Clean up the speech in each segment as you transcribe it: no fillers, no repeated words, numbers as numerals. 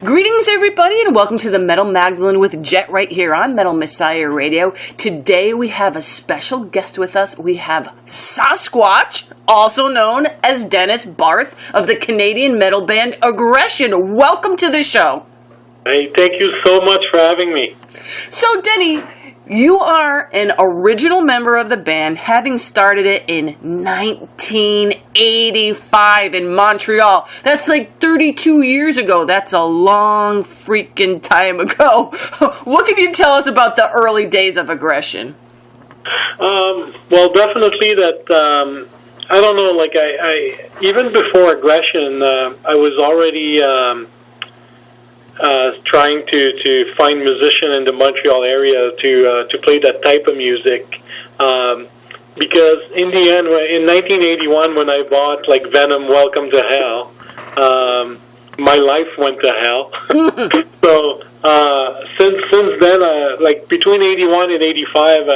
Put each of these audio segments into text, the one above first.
Greetings, everybody, and welcome to the Metal Magdalene with Jet right here on Metal Messiah Radio. Today we have a special guest with us. We have Sasquatch, also known as Denis Barthe of the Canadian metal band Aggression. Welcome to the show. Hey, thank you so much for having me. So, Denny, you are an original member of the band, having started it in 1985 in Montreal. That's like 32 years ago. That's a long freaking time ago. What can you tell us about the early days of Aggression? Well, definitely that, I don't know, like I even before Aggression, I was already trying to find musician in the Montreal area to play that type of music, because in the end, in 1981, when I bought like Venom, Welcome to Hell, my life went to hell. So since then, like between 81 and 85,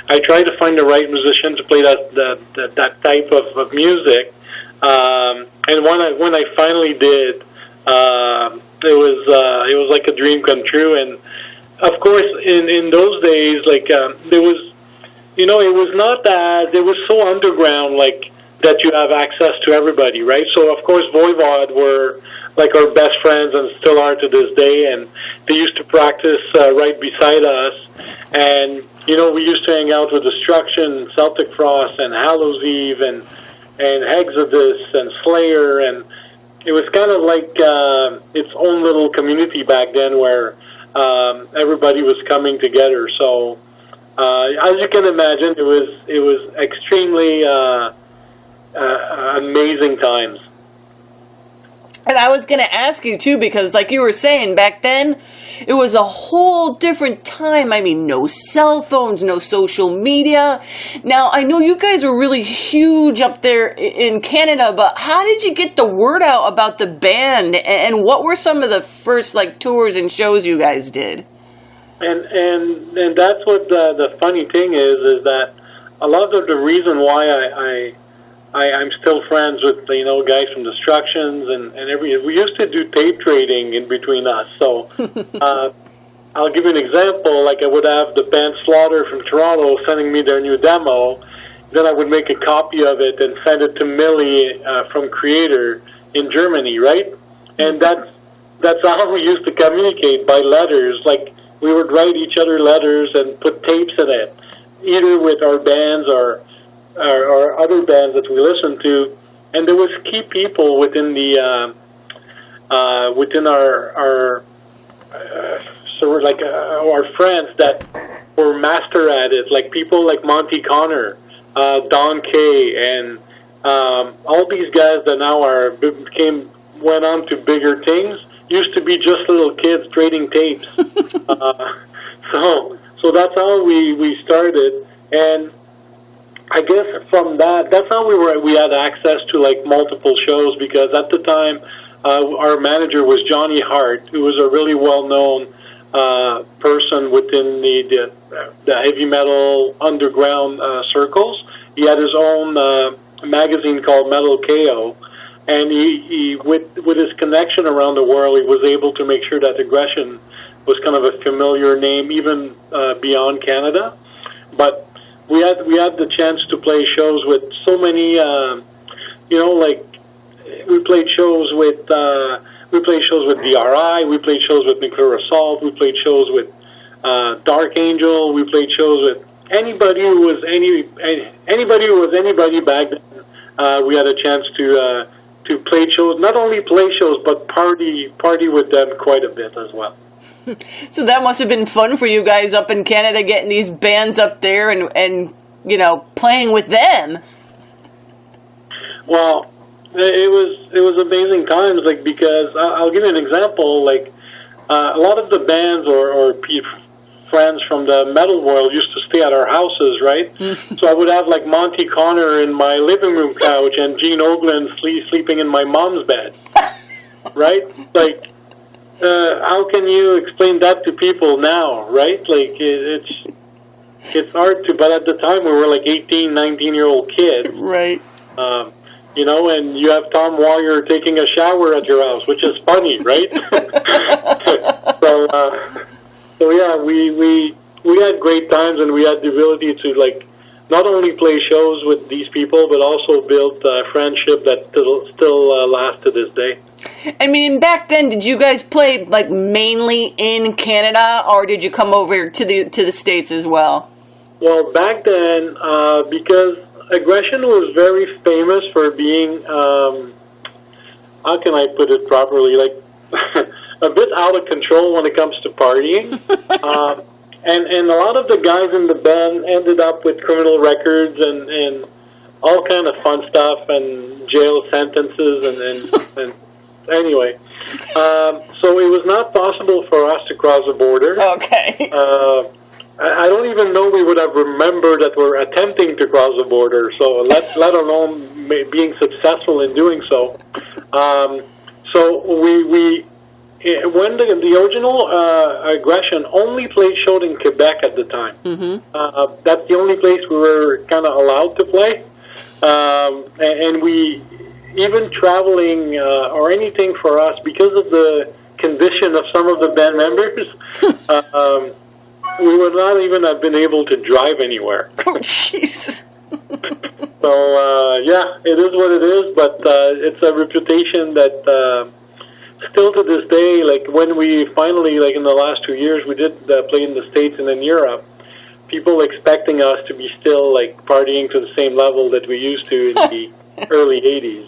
I tried to find the right musician to play that type of music, and when I finally did. It was like a dream come true, and of course, in those days, like there was, it was not that it was so underground, like that you have access to everybody, right? So of course, Voivod were like our best friends and still are to this day, and they used to practice right beside us, and we used to hang out with Destruction, Celtic Frost, and Hallows Eve, and Exodus, and Slayer, and it was kind of like its own little community back then where everybody was coming together. So as you can imagine, it was extremely amazing times. And I was going to ask you, too, because like you were saying, back then, it was a whole different time. I mean, no cell phones, no social media. Now, I know you guys were really huge up there in Canada, but how did you get the word out about the band? And what were some of the first, like, tours and shows you guys did? And that's what the funny thing is that a lot of the reason why I'm still friends with guys from Destructions and we used to do tape trading in between us. So I'll give you an example. Like I would have the band Slaughter from Toronto sending me their new demo. Then I would make a copy of it and send it to Millie from Creator in Germany, right? And that's how we used to communicate, by letters. Like we would write each other letters and put tapes in it, either with our bands or other bands that we listened to, and there was key people within the within our our friends that were master at it, like people like Monty Connor, Don Kay, and all these guys that now went on to bigger things. Used to be just little kids trading tapes. So that's how we started, and I guess from that's how we had access to like multiple shows, because at the time our manager was Johnny Hart, who was a really well-known person within the heavy metal underground circles. He had his own magazine called Metal KO, and he with his connection around the world, he was able to make sure that Aggression was kind of a familiar name even beyond Canada, but. We had the chance to play shows with so many, like we played shows with DRI, we played shows with Nuclear Assault, we played shows with Dark Angel, we played shows with anybody who was anybody back then. We had a chance to play shows, not only play shows, but party with them quite a bit as well. So that must have been fun for you guys up in Canada, getting these bands up there and playing with them. Well, it was amazing times, like, because I'll give you an example. Like a lot of the bands or friends from the metal world used to stay at our houses, right? So I would have like Monty Connor in my living room couch and Gene Oglen sleeping in my mom's bed, right? Like. How can you explain that to people now, right? Like, it's hard to, but at the time we were like 18, 19-year-old kids. Right. And you have Tom Warrior taking a shower at your house, which is funny, right? So, so yeah, we had great times, and we had the ability to like not only play shows with these people, but also build friendship that still lasts to this day. I mean, back then, did you guys play like mainly in Canada, or did you come over to the States as well? Well, back then, because Aggression was very famous for being, how can I put it properly, like a bit out of control when it comes to partying. And a lot of the guys in the band ended up with criminal records and all kind of fun stuff and jail sentences and anyway. So it was not possible for us to cross the border. Okay. I don't even know we would have remembered that we're attempting to cross the border, so let alone being successful in doing so. So we when the original Aggression only played shows in Quebec at the time. Mm-hmm. That's the only place we were kind of allowed to play. And we, even traveling or anything for us, because of the condition of some of the band members, we would not even have been able to drive anywhere. Oh, jeez. So, yeah, it is what it is, but it's a reputation that still to this day, like when we finally, like in the last 2 years, we did play in the States and in Europe, people expecting us to be still like partying to the same level that we used to in the early 80s.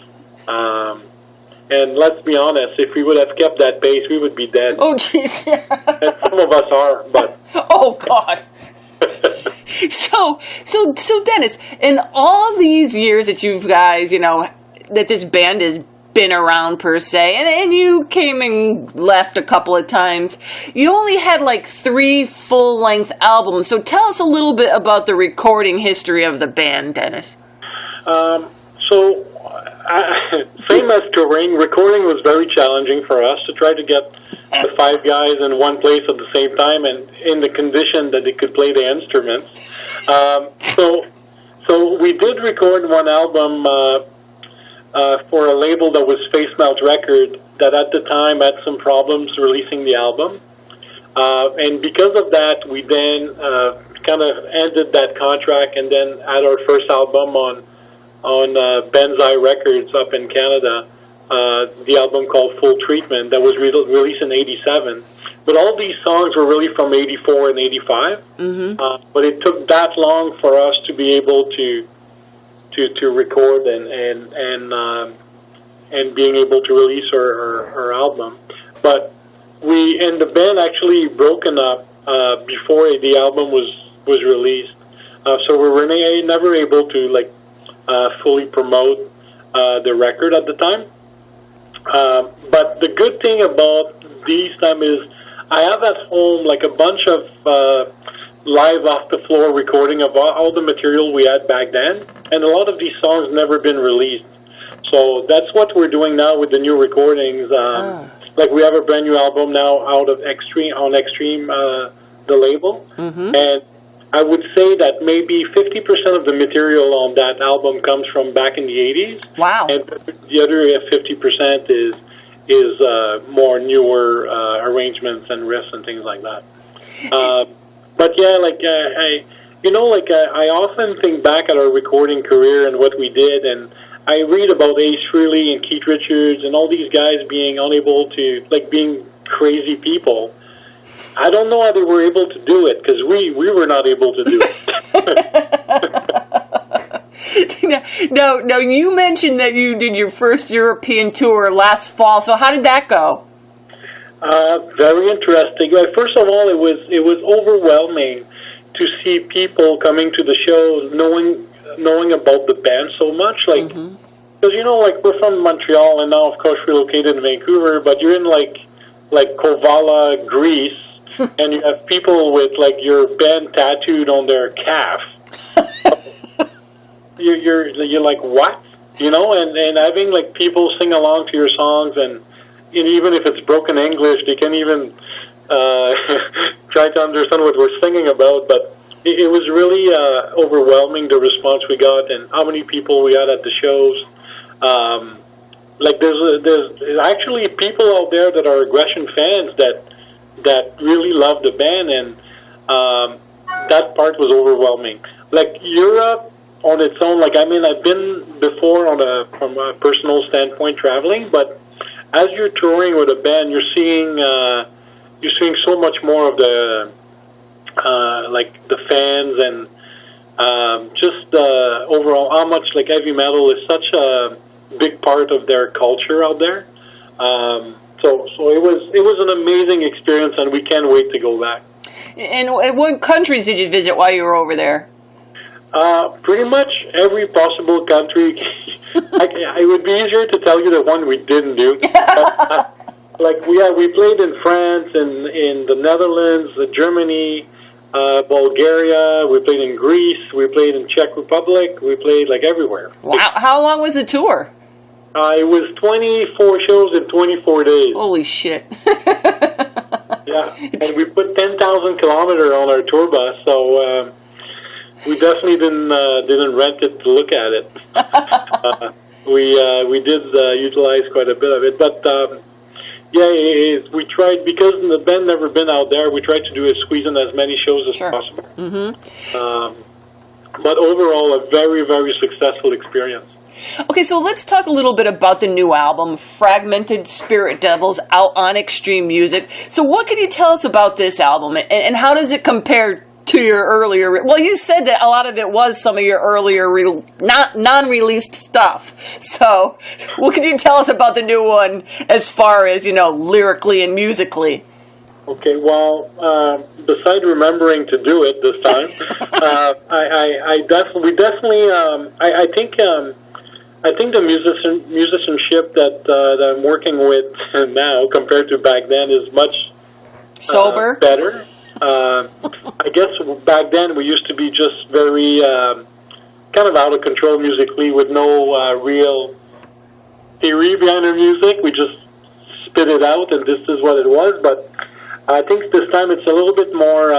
And let's be honest, if we would have kept that pace, we would be dead. Oh, jeez. And some of us are, but... Oh, God. So, Dennis, in all these years that you guys, that this band has been around per se, and you came and left a couple of times, you only had like 3 full-length albums. So tell us a little bit about the recording history of the band, Dennis. Same as touring, recording was very challenging for us to try to get the 5 guys in one place at the same time and in the condition that they could play the instruments. So we did record one album for a label that was Face Melt Record that at the time had some problems releasing the album. And because of that, we then kind of ended that contract and then had our first album on Ben's Records up in Canada, the album called Full Treatment that was released in 87. But all these songs were really from 84 and 85. Mm-hmm. But it took that long for us to be able to record and being able to release our album. But we and the band actually broken up before the album was released. So we were never able to fully promote the record at the time. But the good thing about these time is I have at home like a bunch of live off the floor recording of all the material we had back then, and a lot of these songs never been released. So that's what we're doing now with the new recordings. Like we have a brand new album now out of Xtreeme, the label, mm-hmm. And I would say that maybe 50% of the material on that album comes from back in the 80s. Wow. And the other 50% is more newer arrangements and riffs and things like that. But yeah, I often think back at our recording career and what we did, and I read about Ace Frehley and Keith Richards and all these guys being unable to, being crazy people. I don't know how they were able to do it, because we were not able to do it. Now, you mentioned that you did your first European tour last fall, so how did that go? Very interesting. First of all, it was overwhelming to see people coming to the shows, knowing about the band so much, because we're from Montreal and now, of course, relocated in Vancouver, but you're in like Kovala, Greece, and you have people with your band tattooed on their calf. You're like, what? And having people sing along to your songs, and even if it's broken English, they can't even try to understand what we're singing about. But it was really overwhelming, the response we got and how many people we had at the shows. There's actually people out there that are Aggression fans that that really loved the band, and that part was overwhelming. Like Europe on its own, like I mean, I've been before from a personal standpoint traveling, but as you're touring with a band, you're seeing so much more of the like the fans and just overall how much like heavy metal is such a big part of their culture out there. So it was an amazing experience, and we can't wait to go back. And what countries did you visit while you were over there? Pretty much every possible country. It would be easier to tell you the one we didn't do. But, like we played in France, in the Netherlands, Germany, Bulgaria. We played in Greece. We played in Czech Republic. We played like everywhere. Wow! How long was the tour? It was 24 shows in 24 days. Holy shit! Yeah, and we put 10,000 kilometers on our tour bus, so we definitely didn't rent it to look at it. We did utilize quite a bit of it, but we tried, because the band never been out there. We tried to squeeze in as many shows as possible. Mm-hmm. But overall, a very, very successful experience. Okay, so let's talk a little bit about the new album, Fragmented Spirit Devils, out on Xtreeme Music. So what can you tell us about this album, and how does it compare to your earlier... Well, you said that a lot of it was some of your earlier non-released stuff. So what can you tell us about the new one as far as, lyrically and musically? Okay, well, besides remembering to do it this time, I think the musicianship that I'm working with now compared to back then is much sober, better. I guess back then we used to be just very kind of out of control musically, with no real theory behind our music. We just spit it out, and this is what it was. But I think this time it's a little bit more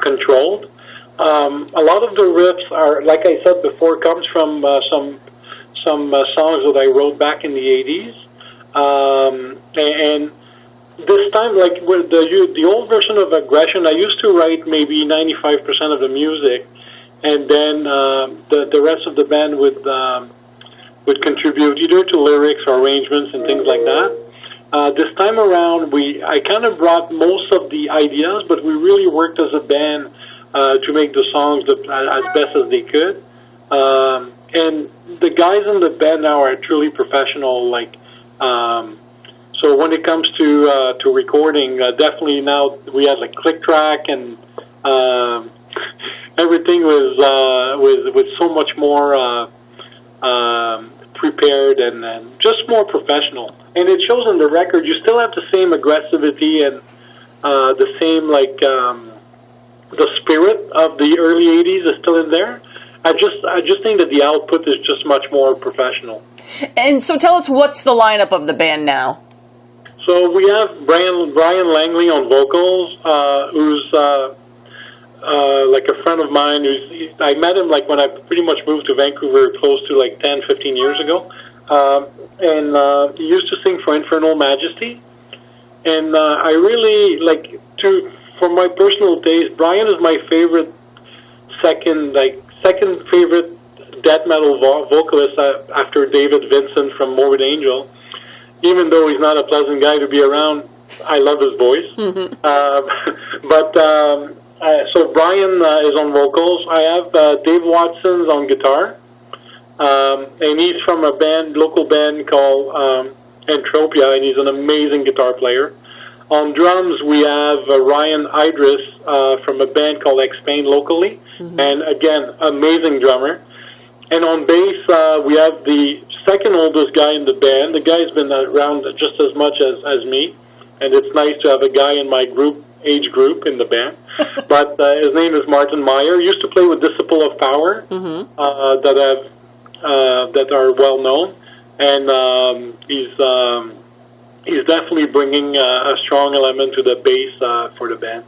controlled. A lot of the riffs are, like I said before, comes from some songs that I wrote back in the 80s. And this time, like with the old version of Aggression, I used to write maybe 95% of the music, and then the rest of the band would contribute either to lyrics or arrangements and things like that. This time around, I kind of brought most of the ideas, but we really worked as a band to make the songs as best as they could. And the guys in the band now are truly professional. So when it comes to recording, definitely now we have like click track, and everything was with so much more prepared and just more professional. And it shows on the record. You still have the same aggressivity and the same the spirit of the early 80s is still in there. I just think that the output is just much more professional. And so tell us, what's the lineup of the band now? So we have Brian Langley on vocals, who's like a friend of mine. I met him like when I pretty much moved to Vancouver close to like 10, 15 years ago. And he used to sing for Infernal Majesty. And I really like for my personal taste, Brian is my favorite second favorite death metal vocalist after David Vincent from Morbid Angel. Even though he's not a pleasant guy to be around, I love his voice. Mm-hmm. So Brian is on vocals. I have Dave Watson's on guitar, and he's from a local band called Entropia, and he's an amazing guitar player. On drums, we have Ryan Idris from a band called Xtreeme locally, mm-hmm. and again, amazing drummer. And on bass, we have the second oldest guy in the band. The guy's been around just as much as me, and it's nice to have a guy in my age group in the band. But his name is Martin Meyer. He used to play with Disciple of Power, mm-hmm. That are well known, and he's definitely bringing a strong element to the bass for the band.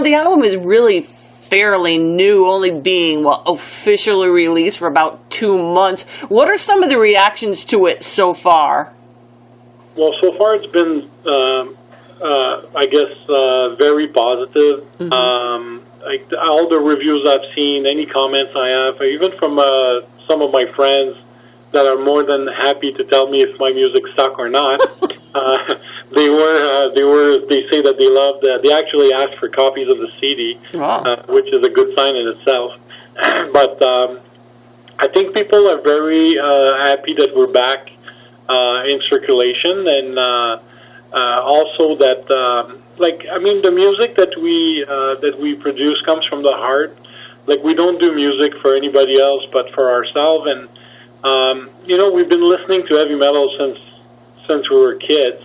The album is really fairly new, only being officially released for about 2 months. What are some of the reactions to it so far? Well, so far it's been I guess, very positive. Like all the reviews I've seen, any comments I have, even from some of my friends that are more than happy to tell me if my music suck or not. They say that they loved. They actually asked for copies of the CD, which is a good sign in itself. But I think people are very happy that we're back in circulation, and also that, the music that we produce comes from the heart. Like, we don't do music for anybody else, but for ourselves. And we've been listening to heavy metal since we were kids.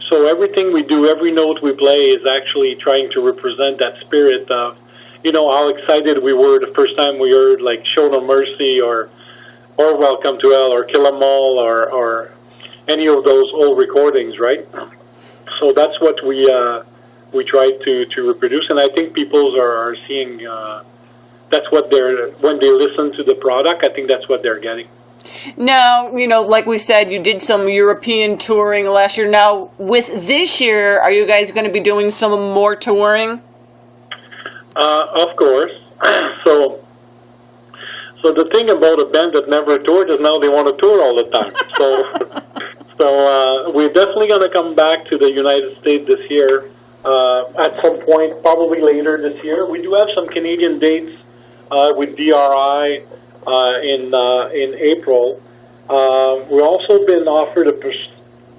So everything we do, every note we play, is actually trying to represent that spirit of, how excited we were the first time we heard, like, Show No Mercy or Welcome to Hell or Kill 'Em All or any of those old recordings, right? So that's what we try to reproduce, and I think people are seeing. That's what when they listen to the product, I think that's what they're getting. Now, like we said, you did some European touring last year. Now, with this year, are you guys going to be doing some more touring? Of course. So the thing about a band that never toured is now they want to tour all the time. So we're definitely going to come back to the United States this year at some point, probably later this year. We do have some Canadian dates with DRI in April. We've also been offered a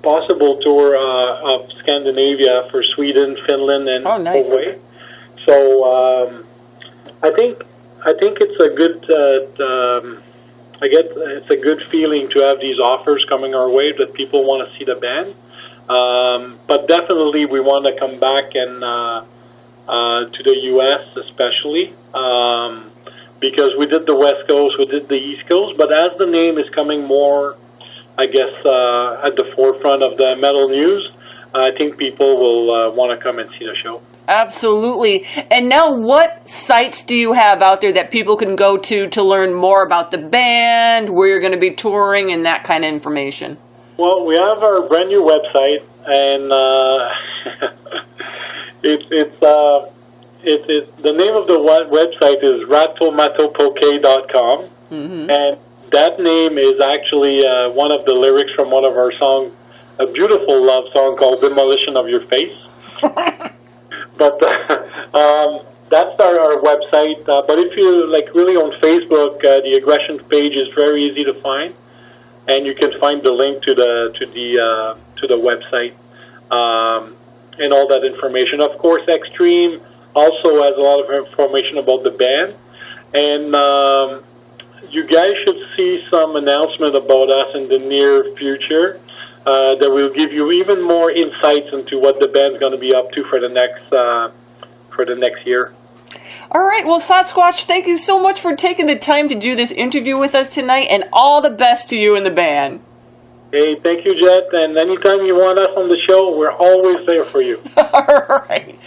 possible tour of Scandinavia for Sweden, Finland, and Norway. So I think it's a good. It's a good feeling to have these offers coming our way that people want to see the band. But definitely, we want to come back and to the U.S. especially. Because we did the West Coast, we did the East Coast, but as the name is coming more, I guess, at the forefront of the metal news, I think people will want to come and see the show. Absolutely. And now, what sites do you have out there that people can go to learn more about the band, where you're going to be touring, and that kind of information? Well, we have our brand new website, and the name of the website is ratomatopoke.com, and that name is actually one of the lyrics from one of our songs, a beautiful love song called Demolition of Your Face. But that's our website. But if you really on Facebook, the Aggression page is very easy to find, and you can find the link to the website and all that information. Of course, Xtreeme also has a lot of information about the band, and you guys should see some announcement about us in the near future that will give you even more insights into what the band's going to be up to for the next year. All right, well, Sasquatch, thank you so much for taking the time to do this interview with us tonight, and all the best to you and the band. Hey, thank you, Jet, and anytime you want us on the show, we're always there for you. All right.